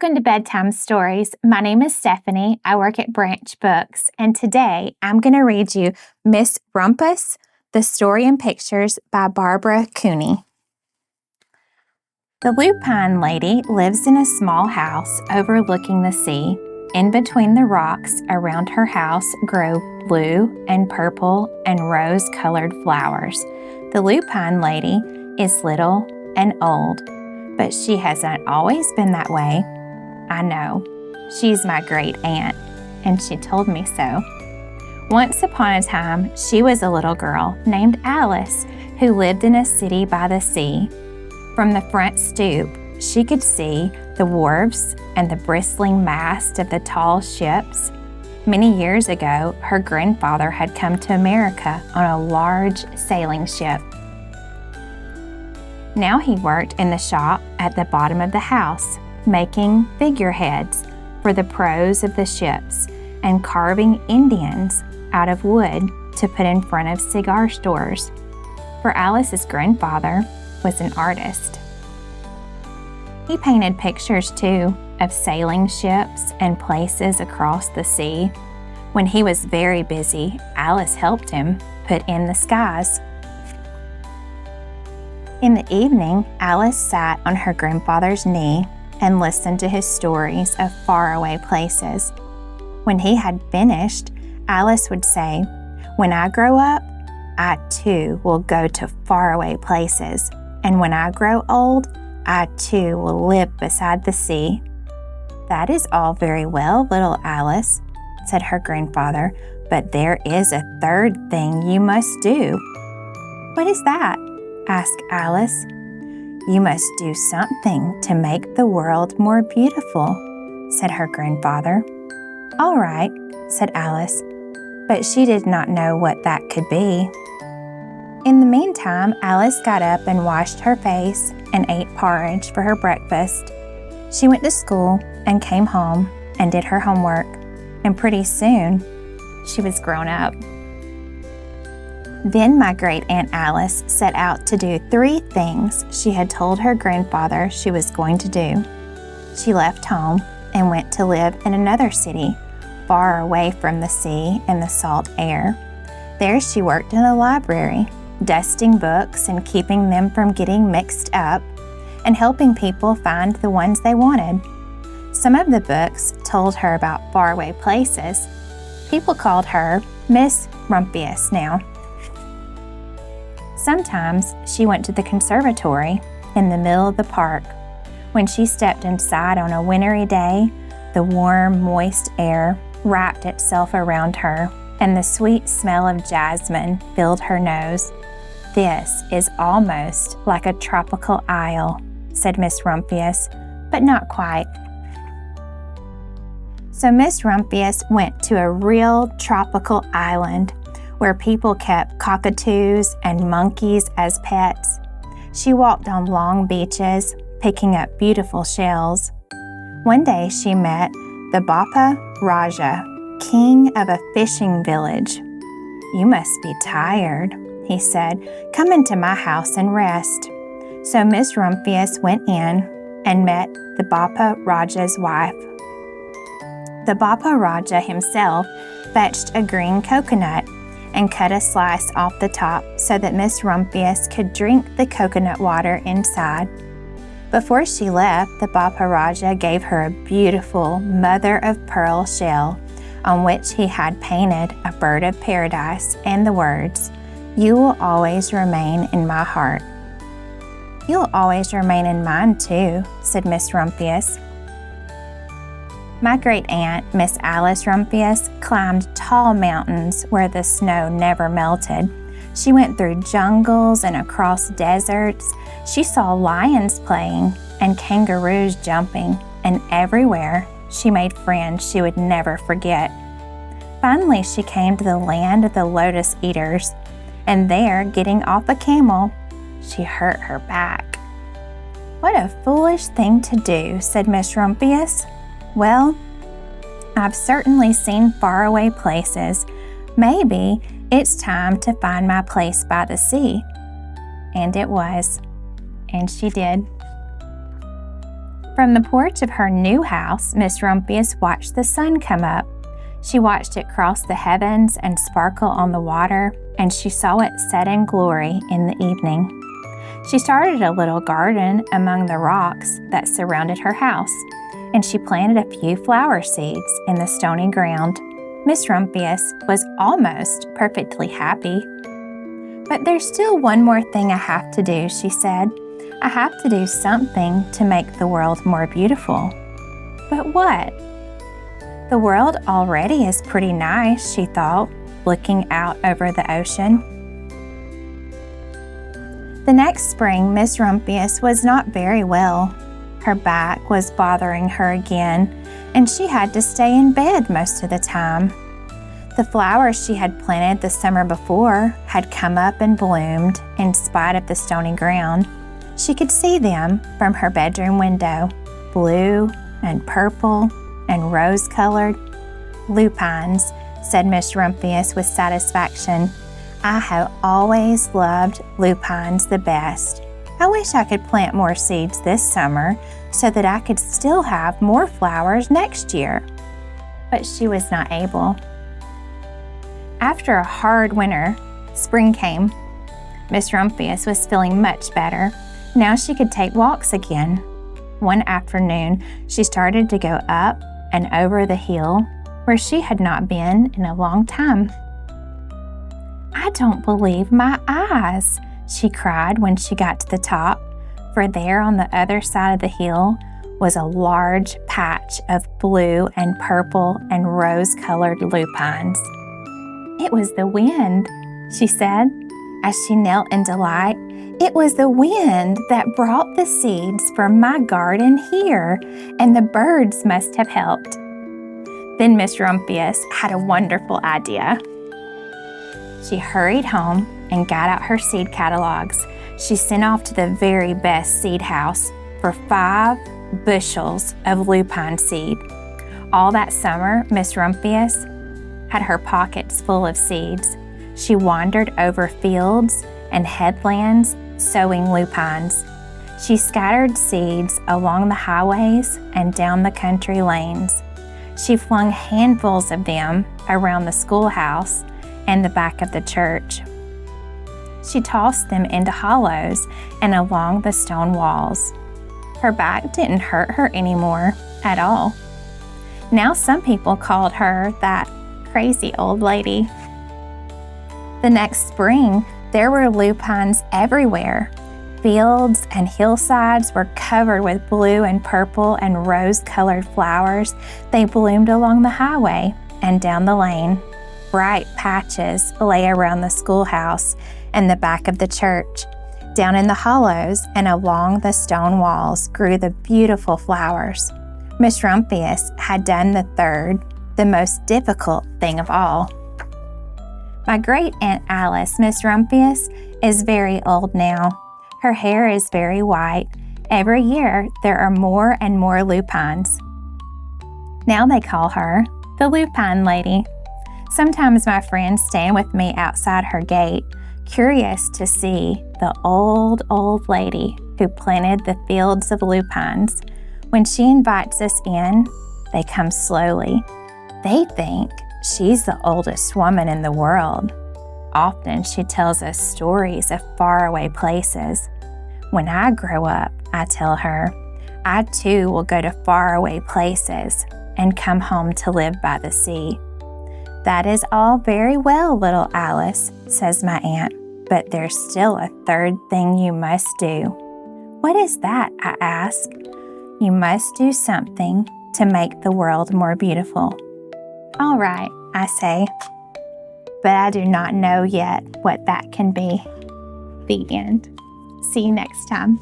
Welcome to Bedtime Stories. My name is Stephanie. I work at Branch Books, and today I'm going to read you Miss Rumphius, The Story and Pictures by Barbara Cooney. The Lupine Lady lives in a small house overlooking the sea. In between the rocks around her house grow blue and purple and rose-colored flowers. The Lupine Lady is little and old, but she hasn't always been that way. I know. She's my great aunt, and she told me so. Once upon a time, she was a little girl named Alice who lived in a city by the sea. From the front stoop, she could see the wharves and the bristling mast of the tall ships. Many years ago, her grandfather had come to America on a large sailing ship. Now he worked in the shop at the bottom of the house, making figureheads for the prows of the ships and carving Indians out of wood to put in front of cigar stores. For Alice's grandfather was an artist. He painted pictures too of sailing ships and places across the sea. When he was very busy, Alice helped him put in the skies. In the evening, Alice sat on her grandfather's knee and listened to his stories of faraway places. When he had finished, Alice would say, "When I grow up, I too will go to faraway places. And when I grow old, I too will live beside the sea." "That is all very well, little Alice," said her grandfather, "but there is a third thing you must do." "What is that?" asked Alice. "You must do something to make the world more beautiful," said her grandfather. "All right," said Alice, but she did not know what that could be. In the meantime, Alice got up and washed her face and ate porridge for her breakfast. She went to school and came home and did her homework, and pretty soon she was grown up. Then my great Aunt Alice set out to do 3 things she had told her grandfather she was going to do. She left home and went to live in another city, far away from the sea and the salt air. There she worked in a library, dusting books and keeping them from getting mixed up, and helping people find the ones they wanted. Some of the books told her about faraway places. People called her Miss Rumphius now. Sometimes she went to the conservatory in the middle of the park. When she stepped inside on a wintry day, the warm, moist air wrapped itself around her, and the sweet smell of jasmine filled her nose. "This is almost like a tropical isle," said Miss Rumphius, "but not quite." So Miss Rumphius went to a real tropical island where people kept cockatoos and monkeys as pets. She walked on long beaches, picking up beautiful shells. One day she met the Bapa Raja, king of a fishing village. "You must be tired," he said. "Come into my house and rest." So Miss Rumphius went in and met the Bapa Raja's wife. The Bapa Raja himself fetched a green coconut and cut a slice off the top so that Miss Rumphius could drink the coconut water inside. Before she left, the Bapa Raja gave her a beautiful mother-of-pearl shell on which he had painted a bird of paradise and the words, "You will always remain in my heart." "You'll always remain in mine too," said Miss Rumphius. My great aunt, Miss Alice Rumphius, climbed tall mountains where the snow never melted. She went through jungles and across deserts. She saw lions playing and kangaroos jumping, and everywhere she made friends she would never forget. Finally, she came to the land of the lotus eaters, and there, getting off a camel, she hurt her back. "What a foolish thing to do," said Miss Rumphius. "Well, I've certainly seen faraway places. Maybe it's time to find my place by the sea." And it was, and she did. From the porch of her new house, Miss Rumphius watched the sun come up. She watched it cross the heavens and sparkle on the water, and she saw it set in glory in the evening. She started a little garden among the rocks that surrounded her house, and she planted a few flower seeds in the stony ground. Miss Rumphius was almost perfectly happy. "But there's still one more thing I have to do," she said. "I have to do something to make the world more beautiful." "But what?" "The world already is pretty nice," she thought, looking out over the ocean. The next spring, Miss Rumphius was not very well. Her back was bothering her again, and she had to stay in bed most of the time. The flowers she had planted the summer before had come up and bloomed in spite of the stony ground. She could see them from her bedroom window, blue and purple and rose-colored. "Lupines," said Miss Rumphius with satisfaction. "I have always loved lupines the best. I wish I could plant more seeds this summer so that I could still have more flowers next year." But she was not able. After a hard winter, spring came. Miss Rumphius was feeling much better. Now she could take walks again. One afternoon, she started to go up and over the hill where she had not been in a long time. "I don't believe my eyes," she cried when she got to the top, for there on the other side of the hill was a large patch of blue and purple and rose-colored lupines. "It was the wind," she said as she knelt in delight. "It was the wind that brought the seeds from my garden here, and the birds must have helped." Then Miss Rumphius had a wonderful idea. She hurried home and got out her seed catalogs. She sent off to the very best seed house for 5 bushels of lupine seed. All that summer, Miss Rumphius had her pockets full of seeds. She wandered over fields and headlands sowing lupines. She scattered seeds along the highways and down the country lanes. She flung handfuls of them around the schoolhouse and the back of the church. She tossed them into hollows and along the stone walls. Her back didn't hurt her anymore at all. Now some people called her that crazy old lady. The next spring, there were lupines everywhere. Fields and hillsides were covered with blue and purple and rose-colored flowers. They bloomed along the highway and down the lane. Bright patches lay around the schoolhouse and the back of the church. Down in the hollows and along the stone walls grew the beautiful flowers. Miss Rumphius had done the third, the most difficult thing of all. My great-aunt Alice, Miss Rumphius, is very old now. Her hair is very white. Every year, there are more and more lupines. Now they call her the Lupine Lady. Sometimes my friends stand with me outside her gate, curious to see the old lady who planted the fields of lupines. When she invites us in, they come slowly. They think she's the oldest woman in the world. Often she tells us stories of faraway places. When I grow up, I tell her, I too will go to faraway places and come home to live by the sea. That is all very well, little Alice, says my aunt, but there's still a third thing you must do. What is that? I ask. You must do something to make the world more beautiful. All right, I say, but I do not know yet what that can be. The end. See you next time.